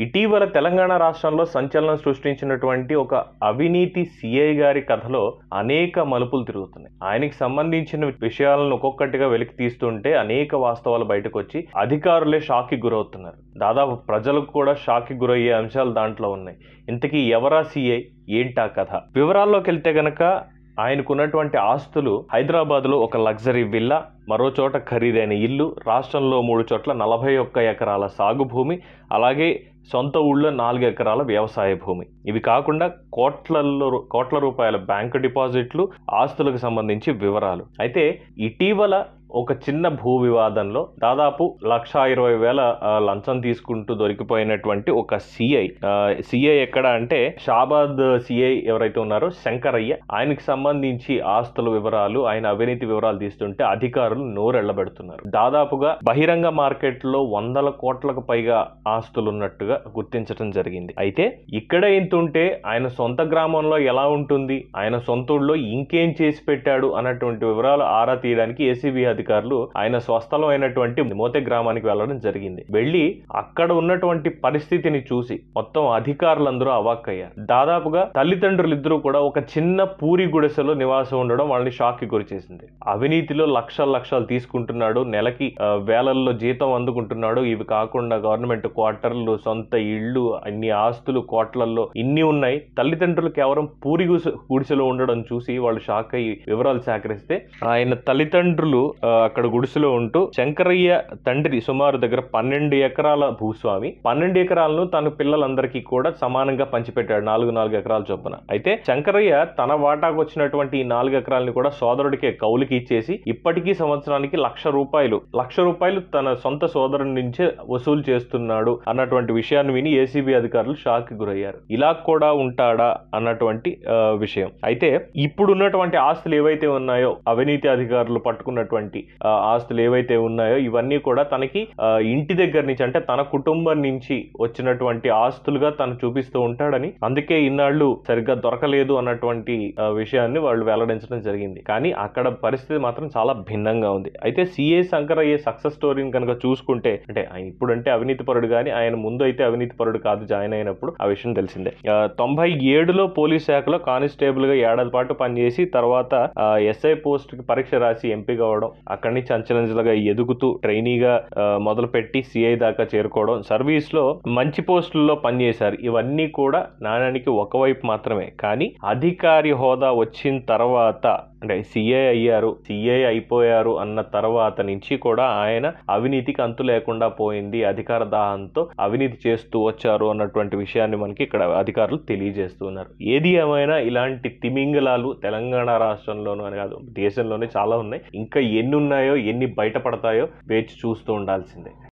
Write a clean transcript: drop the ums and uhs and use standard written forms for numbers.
ఇటీవల తెలంగాణ రాష్ట్రంలో సంచలనం సృష్టించినటువంటి ఒక అవినీతి సిఐ గారి కథలో అనేక మలుపులు తిరుగుతున్నాయి. ఆయనకి సంబంధించిన విషయాలను ఒక్కొక్కటిగా వెలికి తీస్తుంటే అనేక వాస్తవాలు బయటకు వచ్చి అధికారులే షాక్కి గురవుతున్నారు. దాదాపు ప్రజలకు కూడా షాక్కి గురయ్యే అంశాలు దాంట్లో ఉన్నాయి. ఇంతకీ ఎవరా సిఐ, ఏంటా కథ? వివరాల్లోకి వెళ్తే గనక ఆయనకున్నటువంటి ఆస్తులు హైదరాబాద్లో ఒక లగ్జరీ విల్లా, మరో చోట ఖరీదైన ఇల్లు, రాష్ట్రంలో 3 చోట్ల 41 ఎకరాల సాగు భూమి, అలాగే సొంత ఊళ్ళో 4 ఎకరాల వ్యవసాయ భూమి. ఇవి కాకుండా కోట్ల రూపాయల బ్యాంకు డిపాజిట్లు, ఆస్తులకు సంబంధించి వివరాలు. అయితే ఇటీవల ఒక చిన్న భూ వివాదంలో దాదాపు 1,20,000 లంచం తీసుకుంటూ దొరికిపోయినటువంటి ఒక సిఐ ఎక్కడ అంటే షాబాద్ సిఐ ఎవరైతే ఉన్నారో శంకరయ్య, ఆయనకి సంబంధించి ఆస్తుల వివరాలు, ఆయన అవినీతి వివరాలు తీస్తుంటే అధికారులు నోరెళ్లబెడుతున్నారు. దాదాపుగా బహిరంగ మార్కెట్లో 100 కోట్లకు పైగా ఆస్తులు ఉన్నట్టుగా గుర్తించడం జరిగింది. అయితే ఇక్కడ ఎంతుంటే ఆయన సొంత గ్రామంలో ఎలా ఉంటుంది, ఆయన సొంత ఊళ్ళో ఇంకేం చేసి పెట్టాడు అన్నటువంటి వివరాలు ఆరా తీయడానికి ఏసీబీ అధికారులు ఆయన స్వస్థలం అయినటువంటి మోతే గ్రామానికి వెళ్లడం జరిగింది. వెళ్లి అక్కడ ఉన్నటువంటి పరిస్థితిని చూసి మొత్తం అధికారులందరూ అవాక్కయ్యారు. దాదాపుగా తల్లిదండ్రులిద్దరూ కూడా ఒక చిన్న పూరి గుడిసెలో నివాసం ఉండడం వాళ్ళని షాక్ కి గురి చేసింది. అవినీతిలో లక్షలు తీసుకుంటున్నాడు, నెలకి వేలల్లో జీతం అందుకుంటున్నాడు. ఇవి కాకుండా గవర్నమెంట్ క్వార్టర్లు, సొంత ఇళ్ళు, అన్ని ఆస్తులు కోట్లల్లో ఇన్ని ఉన్నాయి. తల్లిదండ్రులు కేవలం పూరి గుడిసెలో ఉండడం చూసి వాళ్ళు షాక్ అయ్యి వివరాలు సేకరిస్తే ఆయన తల్లిదండ్రులు అక్కడ గుడిసెలో ఉంటూ శంకరయ్య తండ్రి సుమారు దగ్గర 12 ఎకరాల భూస్వామి, 12 ఎకరాలను తన పిల్లలందరికీ కూడా సమానంగా పంచిపెట్టాడు, 4 ఎకరాల చొప్పున. అయితే శంకరయ్య తన వాటాకు వచ్చినటువంటి ఈ 4 ఎకరాలని కూడా సోదరుడికే కౌలుకి ఇచ్చేసి ఇప్పటికీ సంవత్సరానికి ₹1,00,000 తన సొంత సోదరుడి నుంచే వసూలు చేస్తున్నాడు అన్నటువంటి విషయాన్ని విని ఏసీబీ అధికారులు షాక్ కి గురయ్యారు. ఇలా కూడా ఉంటాడా అన్నటువంటి విషయం. అయితే ఇప్పుడు ఉన్నటువంటి ఆస్తులు ఏవైతే ఉన్నాయో, అవినీతి అధికారులు పట్టుకున్నటువంటి ఆస్తులు ఏవైతే ఉన్నాయో ఇవన్నీ కూడా తనకి ఇంటి దగ్గర నుంచి, అంటే తన కుటుంబం నుంచి వచ్చినటువంటి ఆస్తులుగా తను చూపిస్తూ ఉంటాడని, అందుకే ఇన్నాళ్ళు సరిగ్గా దొరకలేదు అన్నటువంటి విషయాన్ని వాళ్ళు వెల్లడించడం జరిగింది. కానీ అక్కడ పరిస్థితి మాత్రం చాలా భిన్నంగా ఉంది. అయితే సిఐ శంకరయ్య సక్సెస్ స్టోరీని కనుక చూసుకుంటే, అంటే ఇప్పుడంటే అవినీతి పరుడు, కానీ ఆయన ముందు అయితే అవినీతి పరుడు కాదు. జాయిన్ అయినప్పుడు ఆ విషయం తెలిసిందే. 97లో పోలీస్ శాఖలో కానిస్టేబుల్ గా ఏడాది పాటు పనిచేసి తర్వాత ఎస్ఐ పోస్ట్ కి పరీక్ష రాసి ఎంపిక అవ్వడం, అక్కడి నుంచి అంచెలంచెలుగా ఎదుగుతూ ట్రైనీగా మొదలుపెట్టి సిఐ దాకా చేరుకోవడం, సర్వీస్ లో మంచి పోస్టుల్లో పనిచేశారు. ఇవన్నీ కూడా నాణ్యానికి ఒకవైపు మాత్రమే. కానీ అధికారి హోదా వచ్చిన తర్వాత, అంటే సిఐ అయిపోయారు అన్న తర్వాత నుంచి కూడా ఆయన అవినీతికి అంతు లేకుండా పోయింది, అధికార దాహంతో అవినీతి చేస్తూ వచ్చారు అన్నటువంటి విషయాన్ని మనకి ఇక్కడ అధికారులు తెలియజేస్తున్నారు. ఏది ఏమైనా ఇలాంటి తిమింగలాలు తెలంగాణ రాష్ట్రంలోనూ అని కాదు, దేశంలోనే చాలా ఉన్నాయి. ఇంకా ఎన్ని ఉన్నాయో, ఎన్ని బయటపడతాయో వేచి చూస్తూ ఉండాల్సిందే.